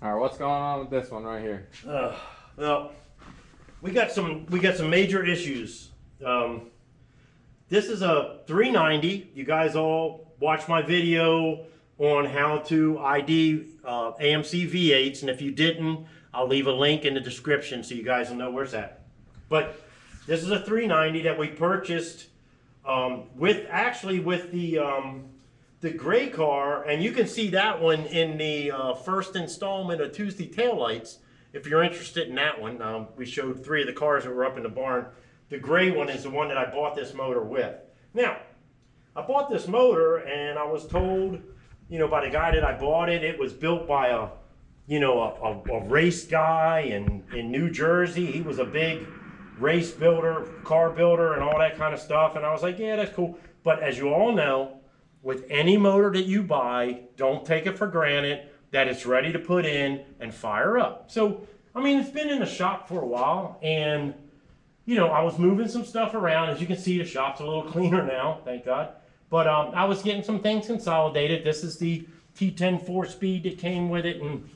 All right, what's going on with this one right here? Well, we got some major issues. This is a 390. You guys all watched my video on how to ID AMC V8s, and if you didn't, I'll leave a link in the description so you guys will know where it's at. But this is a 390 that we purchased with the gray car, and you can see that one in the first installment of Tuesday Taillights. If you're interested in that one, we showed 3 of the cars that were up in the barn. The gray one is the one that I bought this motor with. Now, I bought this motor, and I was told, you know, by the guy that I bought it, it was built by a race guy in New Jersey. He was a big race builder, car builder, and all that kind of stuff. And I was like, yeah, that's cool. But as you all know, with any motor that you buy, don't take it for granted that it's ready to put in and fire up. So, I mean, it's been in the shop for a while, and, you know, I was moving some stuff around. As you can see, the shop's a little cleaner now, thank God. But I was getting some things consolidated. This is the T10 4-speed that came with it, and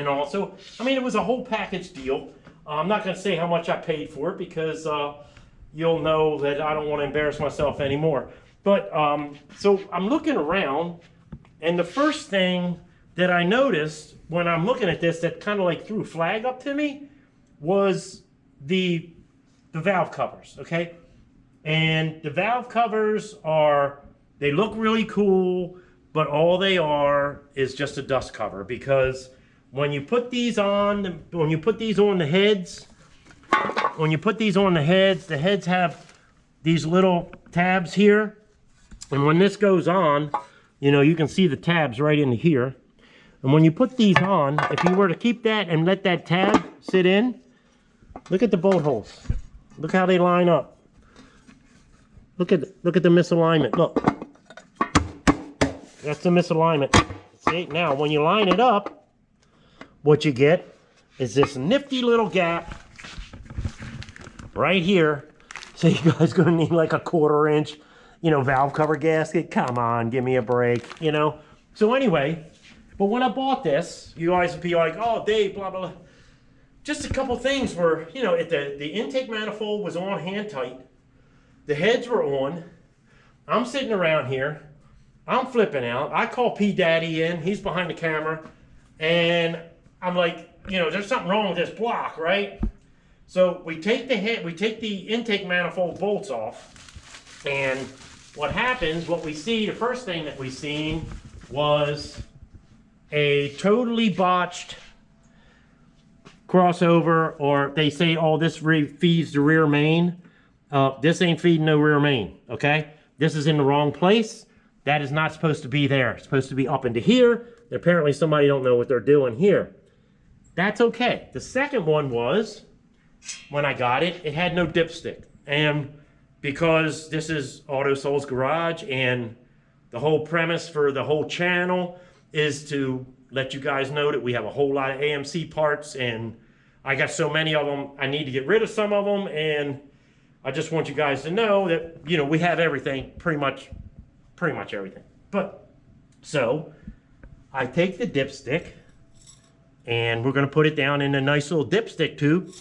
also, I mean, it was a whole package deal. I'm not going to say how much I paid for it because you'll know that I don't want to embarrass myself anymore. But so I'm looking around, and the first thing that I noticed when I'm looking at this that kind of like threw a flag up to me was the valve covers, okay? And the valve covers they look really cool, but all they are is just a dust cover, because when you put these on, the heads, the heads have these little tabs here. And when this goes on, you know, you can see the tabs right in here. And when you put these on, if you were to keep that and let that tab sit in, look at the bolt holes. Look how they line up. Look at the misalignment. Look. That's the misalignment. See, now when you line it up, what you get is this nifty little gap right here. So you guys gonna need like a 1/4 inch, you know, valve cover gasket. Come on, give me a break, you know. So anyway, but when I bought this, you guys would be like, oh, Dave, blah, blah, blah. Just a couple things were, you know, the intake manifold was on hand tight. The heads were on. I'm sitting around here. I'm flipping out. I call P Daddy in. He's behind the camera. And I'm like, you know, there's something wrong with this block, right? So we take the intake manifold bolts off. And what happens, the first thing that we seen was a totally botched crossover, or they say, oh, this feeds the rear main. This ain't feeding no rear main, okay? This is in the wrong place. That is not supposed to be there. It's supposed to be up into here. Apparently somebody don't know what they're doing here. That's okay. The second one was, when I got it, it had no dipstick. And because this is Auto Soul's Garage, and the whole premise for the whole channel is to let you guys know that we have a whole lot of AMC parts, and I got so many of them, I need to get rid of some of them, and I just want you guys to know that, you know, we have everything, pretty much everything. But, so, I take the dipstick, and we're going to put it down in a nice little dipstick tube.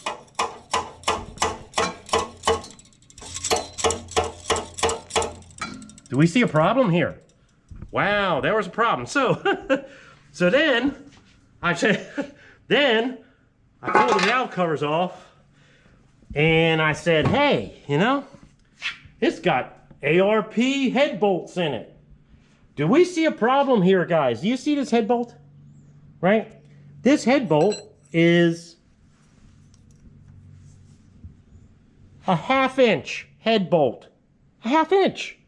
Do we see a problem here? Wow, there was a problem. So, so then I pulled the valve covers off, and I said, hey, you know, it's got ARP head bolts in it. Do we see a problem here, guys? Do you see this head bolt? Right? This head bolt is a 1/2 inch head bolt. A 1/2 inch.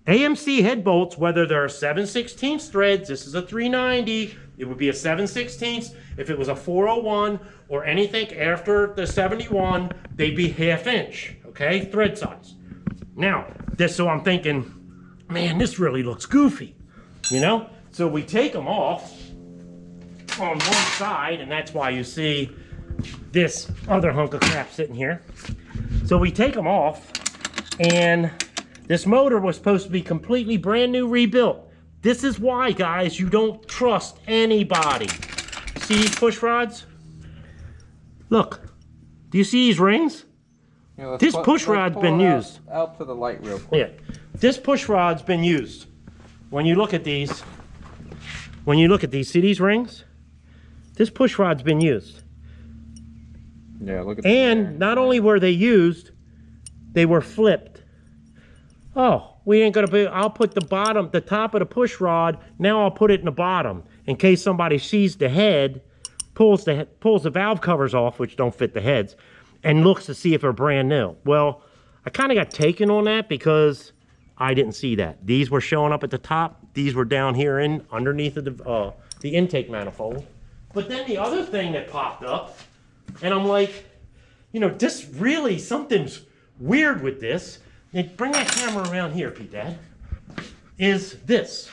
AMC head bolts, whether they're 7/16 threads, this is a 390, it would be a 7/16. If it was a 401 or anything after the 71, they'd be 1/2 inch, okay, thread size. Now, so I'm thinking, man, this really looks goofy, you know? So we take them off on one side, and that's why you see this other hunk of crap sitting here. So we take them off, and this motor was supposed to be completely brand new rebuilt. This is why, guys, you don't trust anybody. See these push rods? Look, do you see these rings? Yeah, This push rod's been used. Out to the light real quick. Yeah, this push rod's been used. When you look at these, see these rings? This push rod's been used. Yeah, look at And not only were they used, they were flipped. Oh, we ain't gonna be, I'll put the top of the push rod, now I'll put it in the bottom in case somebody sees the head, pulls the valve covers off, which don't fit the heads, and looks to see if they're brand new. Well, I kind of got taken on that because I didn't see that. These were showing up at the top. These were down here underneath of the intake manifold. But then the other thing that popped up, and I'm like, you know, this really, something's weird with this. And bring that camera around here, Pete Dad. Is this.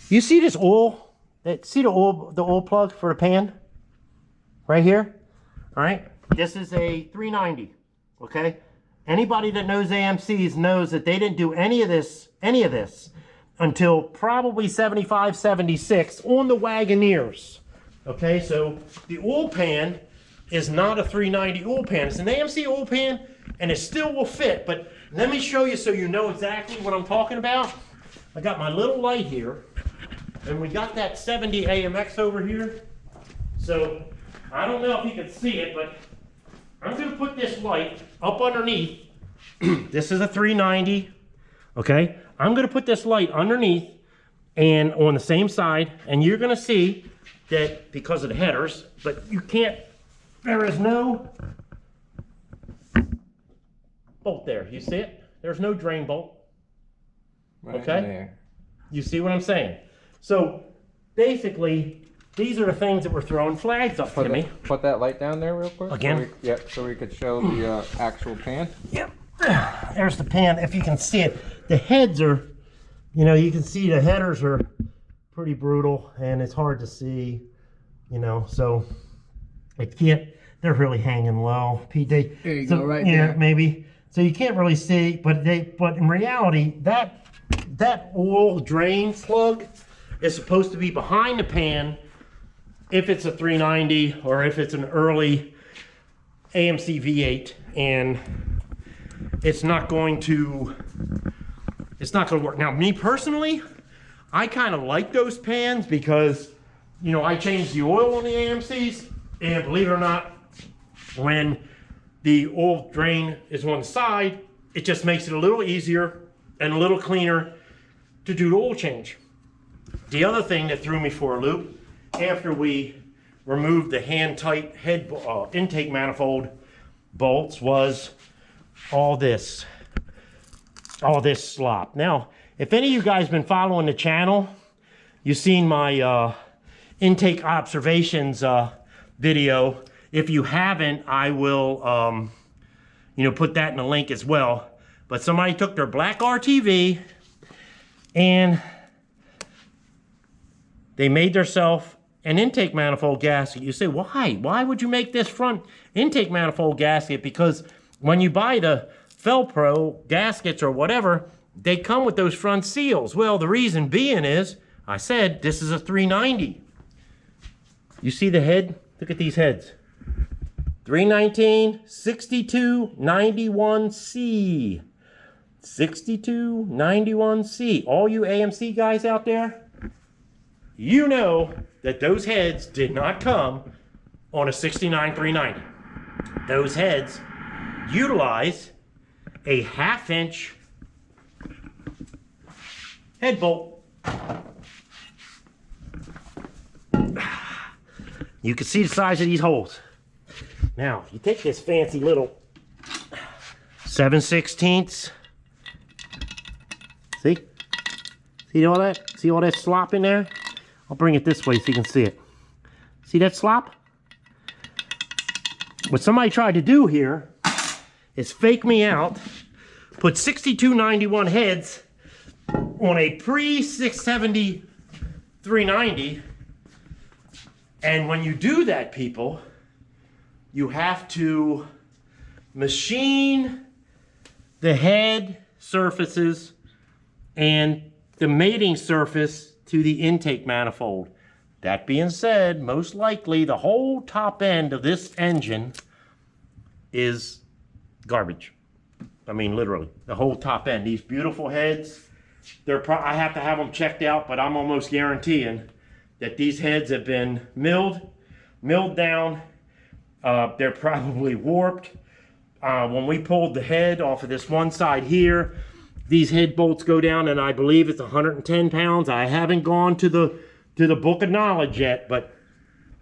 You see this oil? See the oil plug for the pan? Right here? All right. This is a 390. Okay. Anybody that knows AMCs knows that they didn't do any of this until probably 75, 76 on the Wagoneers. Okay, so the oil pan is not a 390 oil pan. It's an AMC oil pan, and it still will fit. But let me show you so you know exactly what I'm talking about. I got my little light here, and we got that 70 AMX over here. So I don't know if you can see it, but I'm going to put this light up underneath. This is a 390, okay? I'm going to put this light underneath and on the same side, and you're going to see that because of the headers, but you can't, there is no bolt there. You see it? There's no drain bolt. Right okay? There. You see what I'm saying? So basically, these are the things that were throwing flags up to me. Put that light down there real quick. Again? So we could show the actual pan. Yep. There's the pan, if you can see it. The heads are, you know, you can see the headers are pretty brutal and it's hard to see, you know, so it can't, they're really hanging low. There you go, right there. Yeah, maybe. So you can't really see, but in reality, that oil drain plug is supposed to be behind the pan if it's a 390 or if it's an early AMC V8, and it's not going to work. Now, me personally, I kind of like those pans because, you know, I changed the oil on the AMCs, and believe it or not, when the oil drain is on the side, it just makes it a little easier and a little cleaner to do the oil change. The other thing that threw me for a loop, after we removed the hand-tight head intake manifold bolts, was all this slop. Now, if any of you guys been following the channel, you've seen my intake observations video. If you haven't, I will you know, put that in the link as well. But somebody took their black RTV and they made themselves an intake manifold gasket. You say, why? Why would you make this front intake manifold gasket? Because when you buy the Felpro gaskets or whatever, they come with those front seals. Well, the reason being is, I said, this is a 390. You see the head? Look at these heads. 319, 62, 91C. 62, 91C. All you AMC guys out there, you know that those heads did not come on a 69 390. Those heads utilize a 1/2 inch head bolt. You can see the size of these holes. Now, you take this fancy little 7/16. See? See all that? See all that slop in there? I'll bring it this way so you can see it. See that slop? What somebody tried to do here is fake me out, put 6291 heads on a pre-670 390, and when you do that, people, you have to machine the head surfaces and the mating surface to the intake manifold. That being said, most likely the whole top end of this engine is garbage. I mean, literally, the whole top end. These beautiful heads, I have to have them checked out, but I'm almost guaranteeing that these heads have been milled down. They're probably warped. When we pulled the head off of this one side here, these head bolts go down, and I believe it's 110 pounds. I haven't gone to the book of knowledge yet, but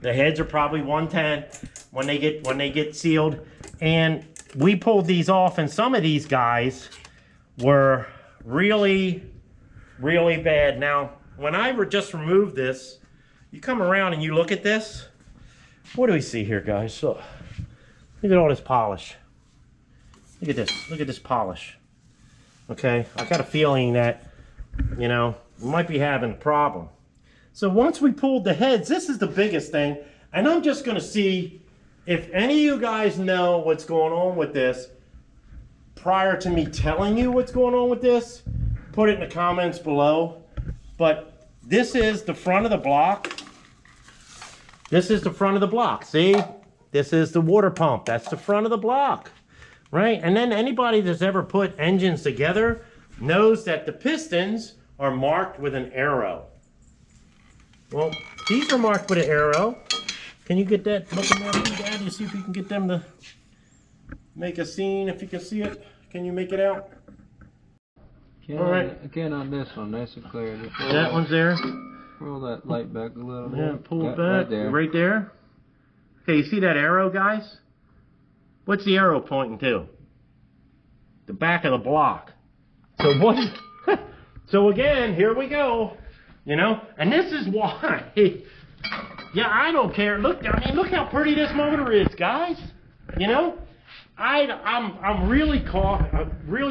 the heads are probably 110 when they get sealed. And we pulled these off, and some of these guys were really, really bad. Now, when I just removed this, you come around and you look at this. What do we see here, guys? So, look at all this polish. Look at this. Look at this polish. Okay, I got a feeling that, you know, we might be having a problem. So once we pulled the heads, this is the biggest thing, and I'm just going to see if any of you guys know what's going on with this prior to me telling you what's going on with this. Put it in the comments below. But this is the front of the block. This is the front of the block. See? This is the water pump. That's the front of the block. Right? And then anybody that's ever put engines together knows that the pistons are marked with an arrow. Well, these are marked with an arrow. Can you get that looking there, Dad? You see if you can get them to make a scene, if you can see it. Can you make it out? All right. Again on this one, nice and clear. That one's there. Pull that light back a little bit. Yeah, pull it back. Right there. Okay, you see that arrow, guys? What's the arrow pointing to? The back of the block. So what? So again, here we go. You know, and this is why. Yeah, I don't care. Look, I mean, look how pretty this motor is, guys. You know, I'm really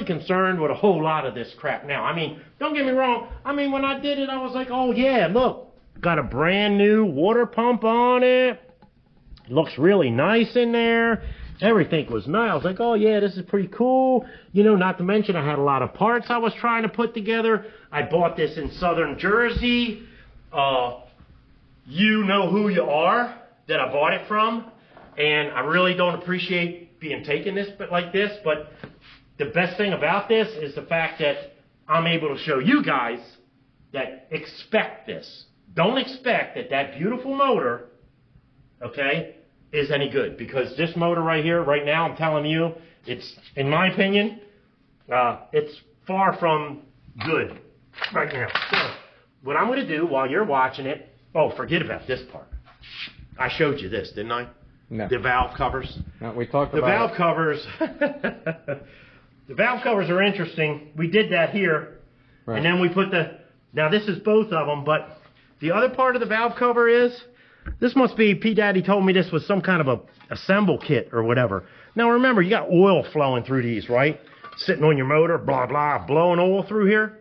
concerned with a whole lot of this crap now. I mean, don't get me wrong. I mean, when I did it, I was like, oh yeah, look, got a brand new water pump on it. Looks really nice in there. Everything was nice. I was like, oh yeah, this is pretty cool. You know, not to mention I had a lot of parts I was trying to put together. I bought this in Southern Jersey. You know who you are that I bought it from. And I really don't appreciate being taken like this. But the best thing about this is the fact that I'm able to show you guys that expect this. Don't expect that beautiful motor, okay, is any good, because this motor right here, right now, I'm telling you, it's, in my opinion, it's far from good right now. So, what I'm going to do while you're watching it, oh, forget about this part. I showed you this, didn't I? No. The valve covers. No, we talked about the valve covers. The valve covers are interesting. We did that here, right. And then we put now this is both of them, but the other part of the valve cover is, this must be, P Daddy told me this was some kind of a assemble kit or whatever. Now remember, you got oil flowing through these, right? Sitting on your motor, blah, blah, blowing oil through here.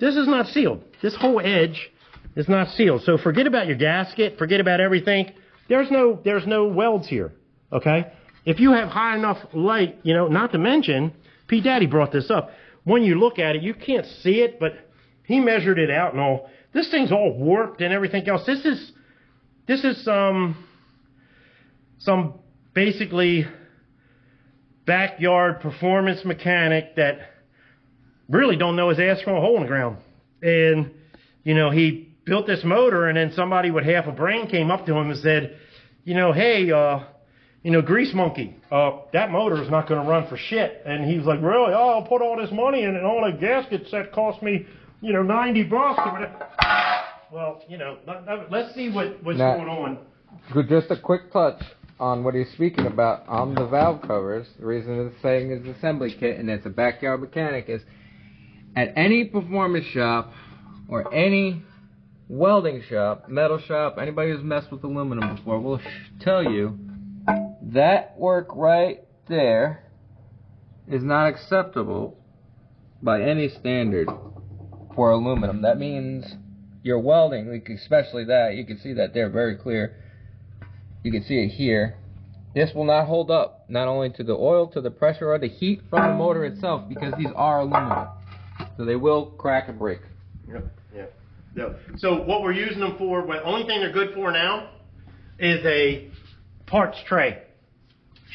This is not sealed. This whole edge is not sealed. So forget about your gasket, forget about everything. There's no welds here, okay? If you have high enough light, you know, not to mention, P Daddy brought this up. When you look at it, you can't see it, but he measured it out and all. This thing's all warped and everything else. This is some basically backyard performance mechanic that really don't know his ass from a hole in the ground. And, you know, he built this motor, and then somebody with half a brain came up to him and said, you know, hey, you know, grease monkey, that motor is not going to run for shit. And he was like, really? Oh, I'll put all this money in it, and all the gaskets that cost me, you know, $90 or whatever. Well, you know, let's see what's now, going on. Just a quick touch on what he's speaking about on the valve covers. The reason it's saying is assembly kit and it's a backyard mechanic is at any performance shop or any welding shop, metal shop, anybody who's messed with aluminum before will tell you that work right there is not acceptable by any standard for aluminum. That means your welding, like especially that, you can see that there very clear. You can see it here. This will not hold up, not only to the oil, to the pressure, or the heat from the motor itself, because these are aluminum. So they will crack and break. Yep, yep. No. So what we're using them for, the only thing they're good for now is a parts tray.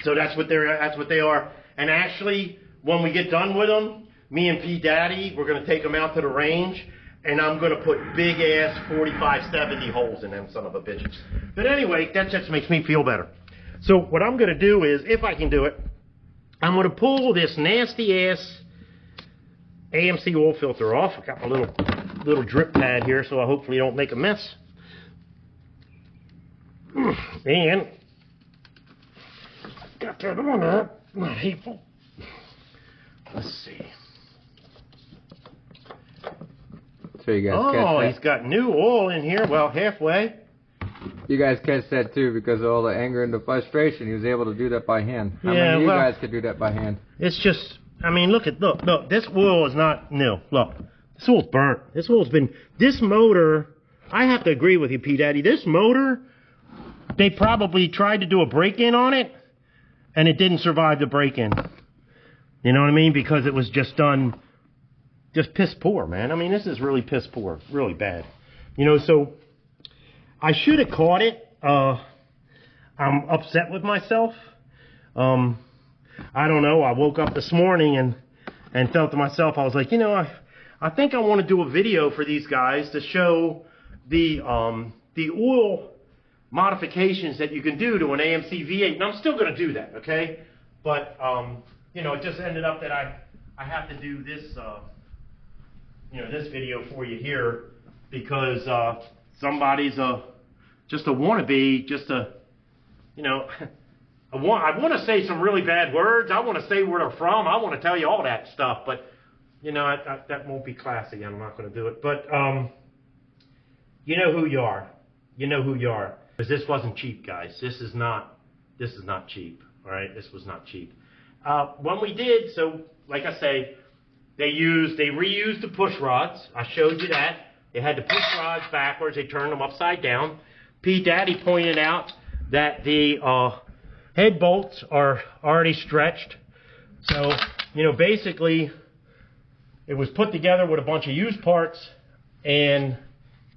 So that's what they are. And actually, when we get done with them, me and P Daddy, we're going to take them out to the range, and I'm going to put big ass 45-70 holes in them son of a bitches. But anyway, that just makes me feel better. So what I'm going to do is, if I can do it, I'm going to pull this nasty ass AMC oil filter off. I got my little drip pad here, so I hopefully don't make a mess. And got that on there. Not hateful. Let's see. So you guys catch that? He's got new oil in here. Well, halfway. You guys catch that too because of all the anger and the frustration. He was able to do that by hand. How many of you guys could do that by hand? It's just, I mean, look. This oil is not new. Look, this oil's burnt. This oil's been, this motor, I have to agree with you, P Daddy. This motor, they probably tried to do a break-in on it, and it didn't survive the break-in. You know what I mean? Because it was just done, just piss poor, man. I mean, this is really piss poor, really bad. You know, so I should have caught it. I'm upset with myself. I don't know. I woke up this morning and felt to myself, I was like, you know, I think I want to do a video for these guys to show the oil modifications that you can do to an AMC V8, and I'm still going to do that, okay? But you know, it just ended up that I have to do this, you know, this video for you here because somebody's just a wannabe, just a, you know, I want to say some really bad words. I want to say where they're from. I want to tell you all that stuff, but you know, that won't be classy. I'm not going to do it. But you know who you are. You know who you are. Because this wasn't cheap, guys. This is not cheap. All right, this was not cheap. When we did, so like I say, they reused the push rods. I showed you that. They had the push rods backwards. They turned them upside down. P Daddy pointed out that the head bolts are already stretched. So, you know, basically, it was put together with a bunch of used parts and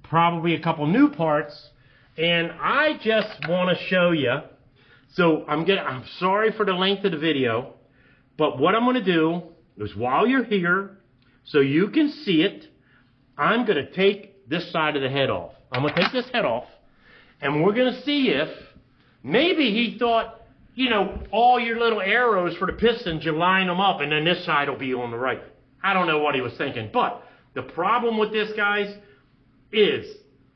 probably a couple new parts. And I just want to show you. So I'm sorry for the length of the video, but what I'm going to do is while you're here, so you can see it, I'm going to take this side of the head off. I'm going to take this head off, and we're going to see if maybe he thought, you know, all your little arrows for the pistons, you line them up, and then this side will be on the right. I don't know what he was thinking, but the problem with this, guys, is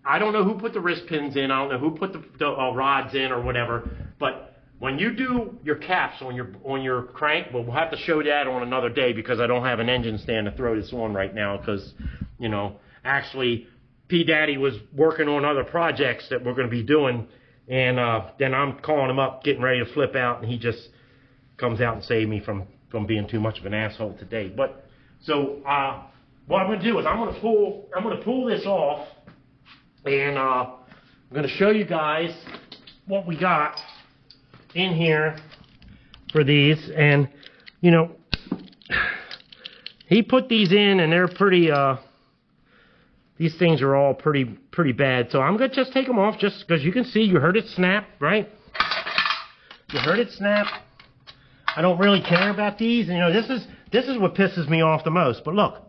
I don't know who put the wrist pins in. I don't know who put the rods in or whatever. But when you do your caps on your crank, well, we'll have to show that on another day because I don't have an engine stand to throw this on right now because, you know, actually P Daddy was working on other projects that we're going to be doing. And then I'm calling him up, getting ready to flip out, and he just comes out and saved me from being too much of an asshole today. But so what I'm going to do is I'm going to pull this off. And I'm going to show you guys what we got in here for these. And, you know, he put these in, and they're pretty, these things are all pretty bad. So I'm going to just take them off just because you can see, you heard it snap, right? You heard it snap. I don't really care about these. And, you know, this is what pisses me off the most. But look,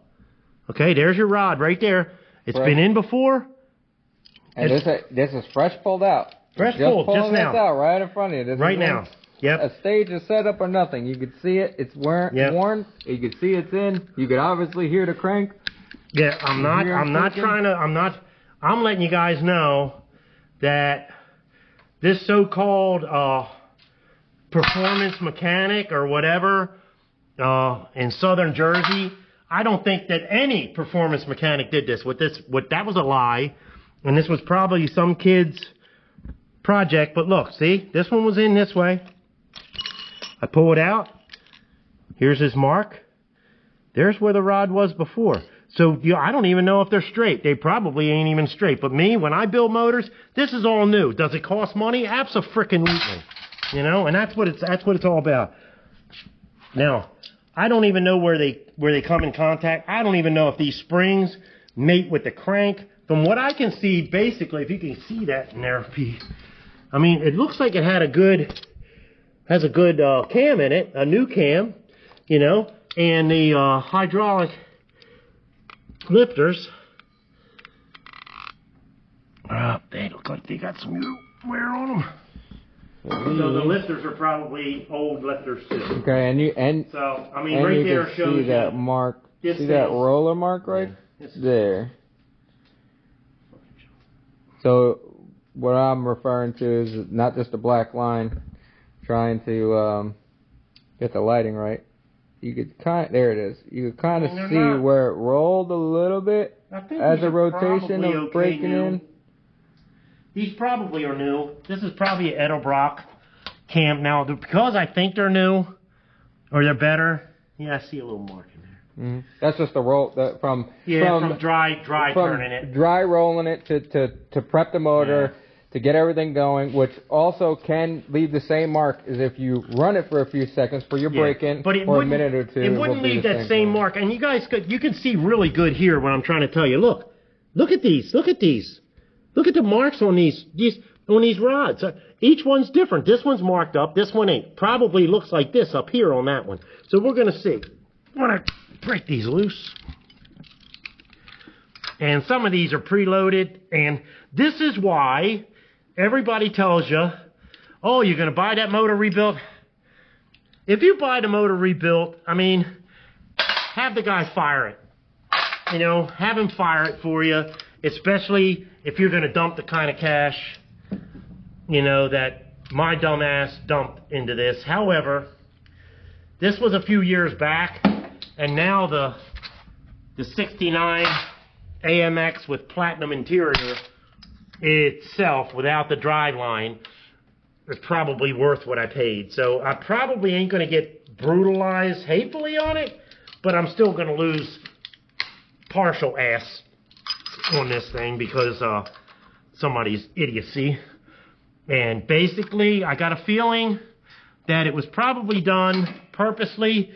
okay, there's your rod right there. It's been in before. And this is fresh pulled out. Fresh pulled, just now. This out right in front of you. This right now. Yep. A stage is set up or nothing. You could see it. It's worn. You could see it's in. You could obviously hear the crank. Yeah, I'm letting you guys know that this so-called performance mechanic or whatever in Southern Jersey, I don't think that any performance mechanic did this. That was a lie. And this was probably some kid's project. But look, see? This one was in this way. I pull it out. Here's his mark. There's where the rod was before. So you know, I don't even know if they're straight. They probably ain't even straight. But me, when I build motors, this is all new. Does it cost money? Abso-frickin-lutely. You know? And that's what it's all about. Now, I don't even know where they come in contact. I don't even know if these springs mate with the crank. from what I can see, basically, if you can see that in there, I mean, it looks like it had a good, has a good cam in it, a new cam, you know, and the hydraulic lifters. They look like they got some wear on them. So the lifters are probably old lifters too. Okay, so I mean, right there shows see that mark. See that roller mark right there. So what I'm referring to is not just a black line. Trying to get the lighting right. You could there it is. You could kind of see where it rolled a little bit as a rotation of breaking in. These probably are new. This is probably an Edelbrock cam. Now, because I think they're new, or they're better, yeah, I see a little mark in there. Mm-hmm. That's just the roll from dry turning it. Dry rolling it to prep the motor, to get everything going, which also can leave the same mark as if you run it for a few seconds for your break-in for a minute or two. It wouldn't leave that same mark. And you guys you can see really good here what I'm trying to tell you. Look at these. Look at these. Look at the marks on these rods. Each one's different. This one's marked up. This one ain't. Probably looks like this up here on that one. So we're going to see. I'm going to break these loose. And some of these are preloaded. And this is why everybody tells you, oh, you're going to buy that motor rebuilt. If you buy the motor rebuilt, I mean, have the guy fire it. You know, have him fire it for you. Especially if you're going to dump the kind of cash, you know, that my dumbass dumped into this. However, this was a few years back, and now the 69 AMX with platinum interior itself, without the drive line, is probably worth what I paid. So I probably ain't going to get brutalized hatefully on it, but I'm still going to lose partial ass on this thing because somebody's idiocy. And basically, I got a feeling that it was probably done purposely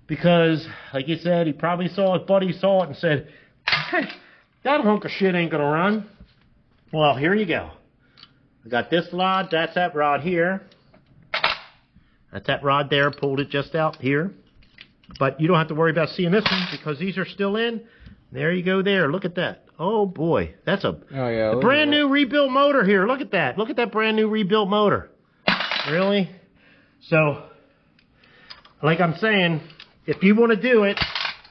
because, like you said, he probably saw his buddy saw it and said, hey, that hunk of shit ain't gonna run. Well, here you go. I got this rod, that's that rod here. That's that rod there, pulled it just out here. But you don't have to worry about seeing this one because these are still in. There you go there. Look at that. Oh, boy. That's a brand new rebuilt motor here. Look at that. Look at that brand new rebuilt motor. Really? So, like I'm saying, if you want to do it,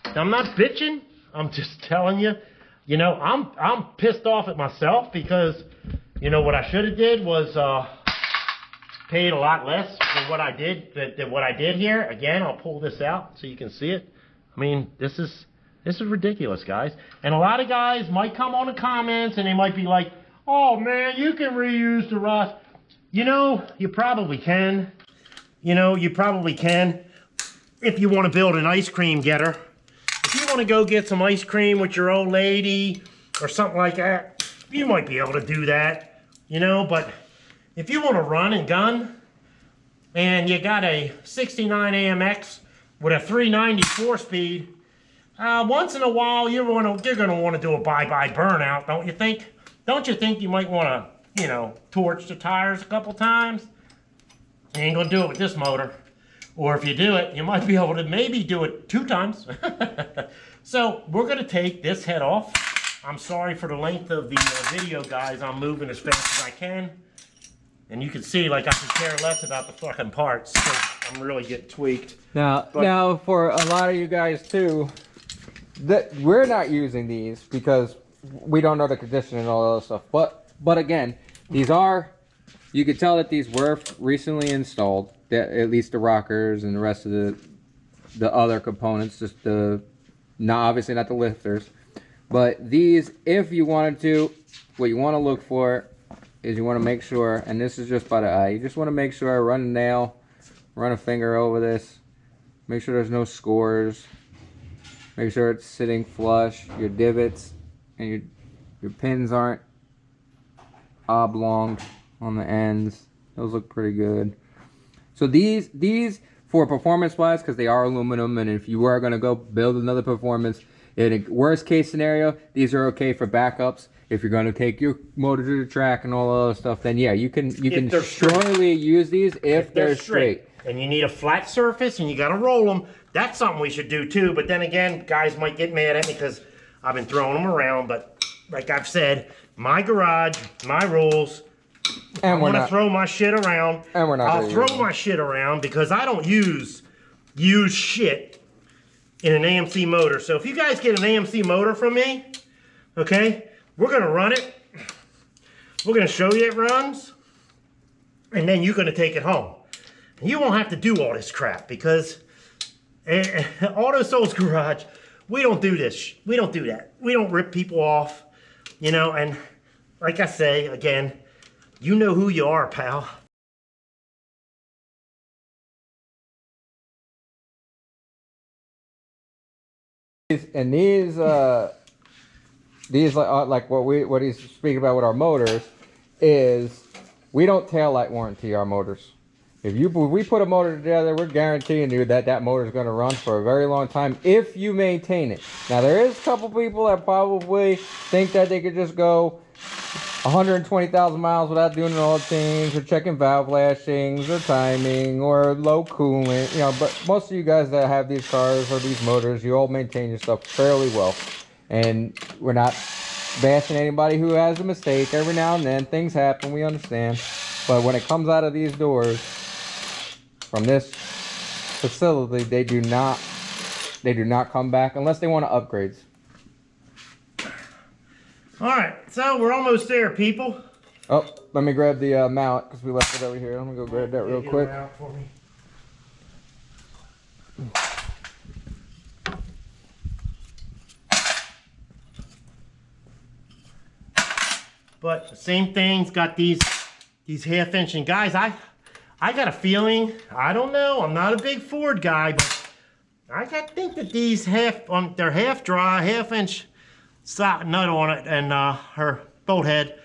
I'm not bitching. I'm just telling you. You know, I'm pissed off at myself because, you know, what I should have did was paid a lot less than what I did here. Again, I'll pull this out so you can see it. I mean, this is ridiculous, guys. And a lot of guys might come on the comments and they might be like, oh, man, you can reuse the rust. You know, you probably can. You know, you probably can if you want to build an ice cream getter. If you want to go get some ice cream with your old lady or something like that, you might be able to do that, you know. But if you want to run and gun and you got a 69 AMX with a 390 4-speed, once in a while, you're going to want to do a bye-bye burnout, don't you think? Don't you think you might want to, you know, torch the tires a couple times? You ain't going to do it with this motor. Or if you do it, you might be able to maybe do it 2 times. So we're going to take this head off. I'm sorry for the length of the video, guys. I'm moving as fast as I can. And you can see, like, I can care less about the fucking parts. So I'm really getting tweaked. Now, for a lot of you guys, too, we're not using these because we don't know the condition and all that other stuff. But again, these are, you can tell that these were recently installed, at least the rockers and the rest of the other components, just obviously not the lifters. But these, if you wanted to, what you want to look for is you want to make sure, and this is just by the eye, you just want to make sure, run a nail, run a finger over this, make sure there's no scores. Make sure it's sitting flush, your divots and your pins aren't oblong on the ends. Those look pretty good. So these for performance wise, because they are aluminum, and if you are going to go build another performance, In a worst case scenario, these are okay for backups. If you're going to take your motor to the track and all that other stuff, then yeah, you can strongly use these if they're straight. And you need a flat surface and you got to roll them. That's something we should do too. But then again, guys might get mad at me because I've been throwing them around. But like I've said, my garage, my rules. And I'm gonna throw my shit around. And we're not. I'll throw my shit around because I don't use shit in an AMC motor. So if you guys get an AMC motor from me, okay, we're gonna run it. We're gonna show you it runs, and then you're gonna take it home. And you won't have to do all this crap because Auto Soul's Garage, we don't do this. We don't do that. We don't rip people off, you know. And like I say again, you know who you are, pal. And these like what he's speaking about with our motors is we don't tail light warranty our motors. If we put a motor together, we're guaranteeing you that motor is going to run for a very long time if you maintain it. Now there is a couple people that probably think that they could just go 120,000 miles without doing an oil change or checking valve lashings or timing or low coolant, you know. But most of you guys that have these cars or these motors, you all maintain your stuff fairly well. And we're not bashing anybody who has a mistake. Every now and then things happen, we understand. But when it comes out of these doors from this facility, they do not come back unless they want to upgrades. All right, so we're almost there, people. Oh, let me grab the mallet because we left it over here. Let me go grab that real quick. But the same thing's got these half-inch. And guys, I got a feeling, I don't know, I'm not a big Ford guy, but I think that these they're half dry, half-inch socket nut on it, and her bolt head,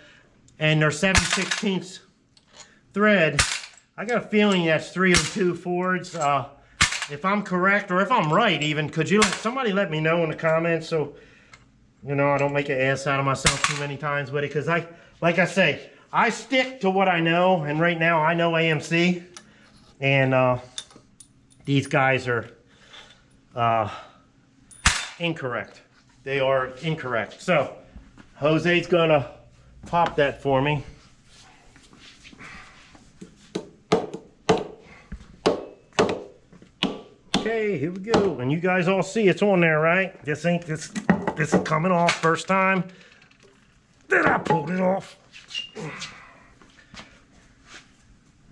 and they're 7/16 thread. I got a feeling that's 302 Fords. If I'm correct, or if I'm right even, could you somebody let me know in the comments so you know I don't make an ass out of myself too many times with it? Because like I say, I stick to what I know, and right now I know AMC, and these guys are incorrect. They are incorrect. So Jose's gonna pop that for me. Okay, here we go. And you guys all see it's on there, right? This is coming off first time. Then I pulled it off.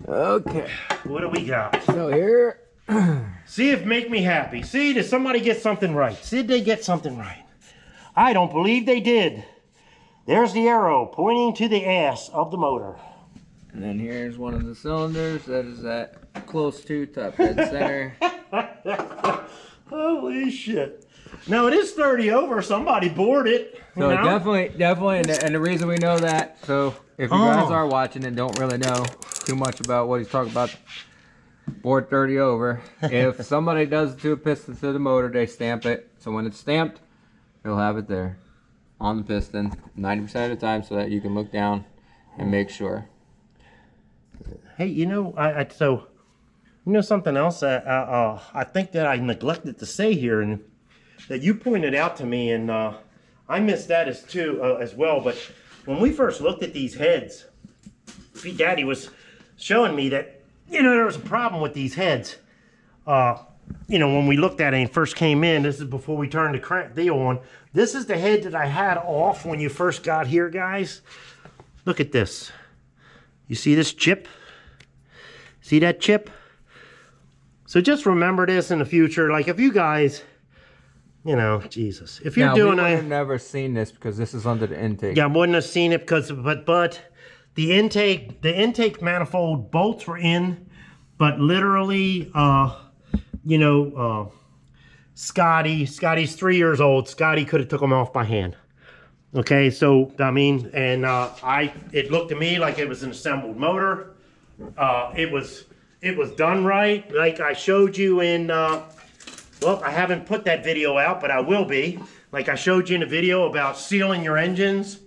Okay. What do we got? So here. See if make me happy. See, did somebody get something right? Did they get something right? I don't believe they did. There's the arrow pointing to the ass of the motor. And then here's one of the cylinders that is at close to top dead center. Holy shit. Now it is 30 over. Somebody bored it. So definitely, and the reason we know that, so if you guys are watching and don't really know too much about what he's talking about, board 30 over, if somebody does it to a piston to the motor, they stamp it. So when it's stamped, you'll have it there on the piston 90% of the time so that you can look down and make sure. Hey, you know, so you know something else I think that I neglected to say here, and that you pointed out to me, and I missed that as well. But when we first looked at these heads, Pete Daddy was showing me that, you know, there was a problem with these heads. You know, when we looked at it and first came in, this is before we turned the crank deal on. This is the head that I had off when you first got here, guys. Look at this. You see this chip? See that chip? So just remember this in the future. Like if you guys, you know, Jesus, if you're doing I've never seen this because this is under the intake. Yeah, I wouldn't have seen it because, but the intake manifold bolts were in, but literally, you know, Scotty's 3 years old. Scotty could have took them off by hand. Okay, so I mean, and it looked to me like it was an assembled motor. It was done right, like I showed you in. Well, I haven't put that video out, but I will be. like I showed you in the video about sealing your engines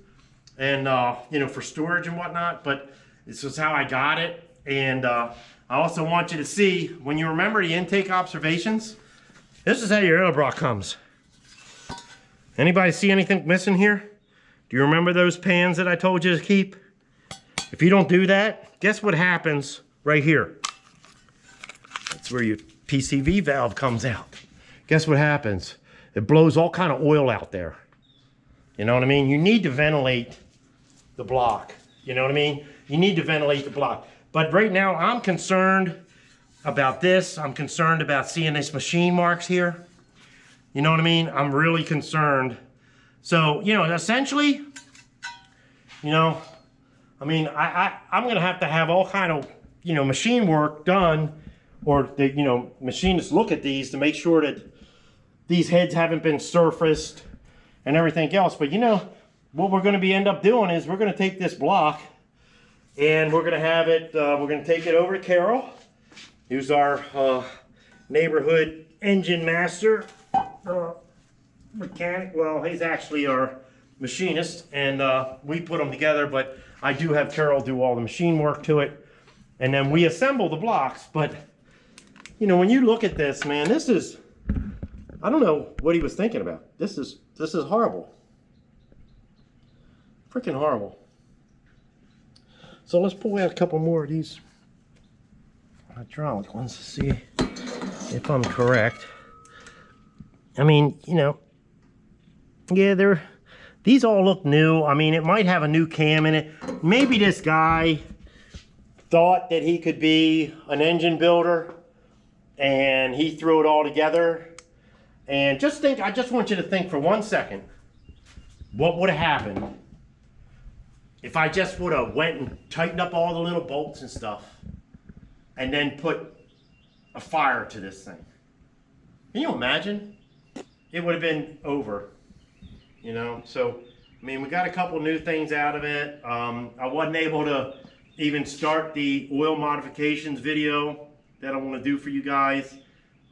and, you know, for storage and whatnot, but this is how I got it. And I also want you to see, when you remember the intake observations, this is how your air block comes. Anybody see anything missing here? Do you remember those pans that I told you to keep? If you don't do that, guess what happens right here? That's where your PCV valve comes out. Guess what happens? It blows all kind of oil out there. You know what I mean? You need to ventilate the block. You know what I mean? You need to ventilate the block. But right now I'm concerned about this. I'm concerned about seeing these machine marks here. You know what I mean? I'm really concerned. So, you know, essentially, you know, I mean, I'm gonna have to have all kind of, you know, machine work done, or the, you know, machinists look at these to make sure that these heads haven't been surfaced and everything else. But you know, what we're gonna end up doing is we're gonna take this block and we're gonna have it, we're gonna take it over to Carol, who's our neighborhood engine master, mechanic. Well, he's actually our machinist, and we put them together, but I do have Carol do all the machine work to it, and then we assemble the blocks. But you know, when you look at this, man, this is, I don't know what he was thinking about. This is horrible. Freaking horrible. So let's pull out a couple more of these hydraulic ones to see if I'm correct. I mean, you know, yeah, these all look new. I mean, it might have a new cam in it. Maybe this guy thought that he could be an engine builder and he threw it all together. And just think, I just want you to think for 1 second, what would have happened if I just would have went and tightened up all the little bolts and stuff and then put a fire to this thing. Can you imagine? It would have been over, you know? So, I mean, we got a couple new things out of it. I wasn't able to even start the oil modifications video that I want to do for you guys.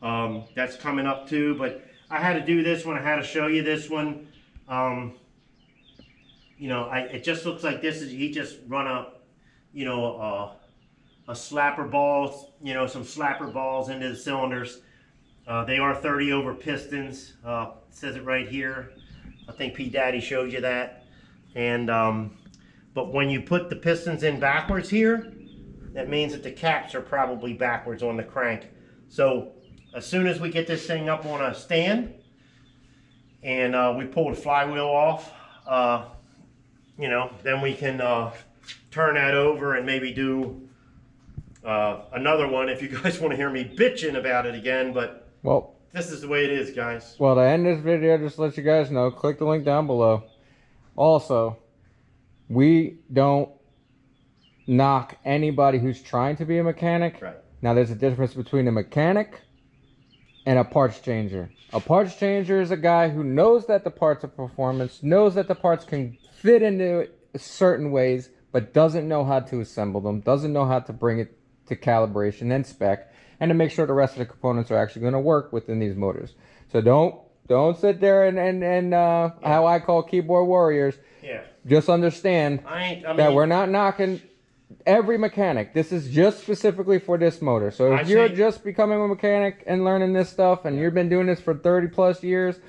That's coming up too, but I had to do this one. I had to show you this one. You know, it just looks like this is, he just run a, you know, a slapper ball, you know, some slapper balls into the cylinders. They are 30 over pistons. It says it right here. I think P Daddy showed you that. And but when you put the pistons in backwards here, that means that the caps are probably backwards on the crank. So as soon as we get this thing up on a stand and we pull the flywheel off, you know, then we can turn that over and maybe do another one if you guys want to hear me bitching about it again. But well, this is the way it is, guys. Well, to end this video, just to let you guys know, click the link down below. Also, we don't knock anybody who's trying to be a mechanic. Right. Now, there's a difference between a mechanic and a parts changer. A parts changer is a guy who knows that the parts are performance, knows that the parts can fit into certain ways, but doesn't know how to assemble them, doesn't know how to bring it to calibration and spec, and to make sure the rest of the components are actually going to work within these motors. So don't sit there and how I call keyboard warriors. Yeah. Just understand that we're not knocking every mechanic. This is just specifically for this motor. So if you're just becoming a mechanic and learning this stuff, and you've been doing this for 30 plus years,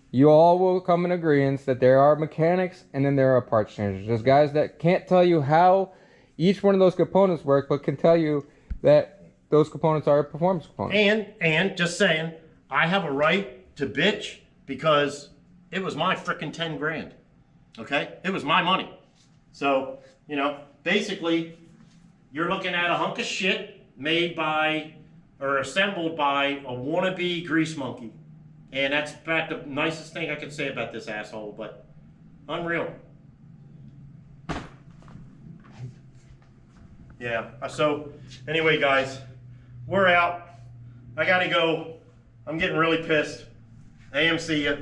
you all will come in agreement that there are mechanics and then there are parts changers. There's guys that can't tell you how each one of those components work, but can tell you that those components are performance components. And just saying, I have a right to bitch because it was my frickin' 10 grand. Okay? It was my money. So, you know, basically, you're looking at a hunk of shit made by or assembled by a wannabe grease monkey. And that's about the nicest thing I could say about this asshole, but unreal. Yeah, so anyway, guys, we're out. I gotta go. I'm getting really pissed. AMC ya.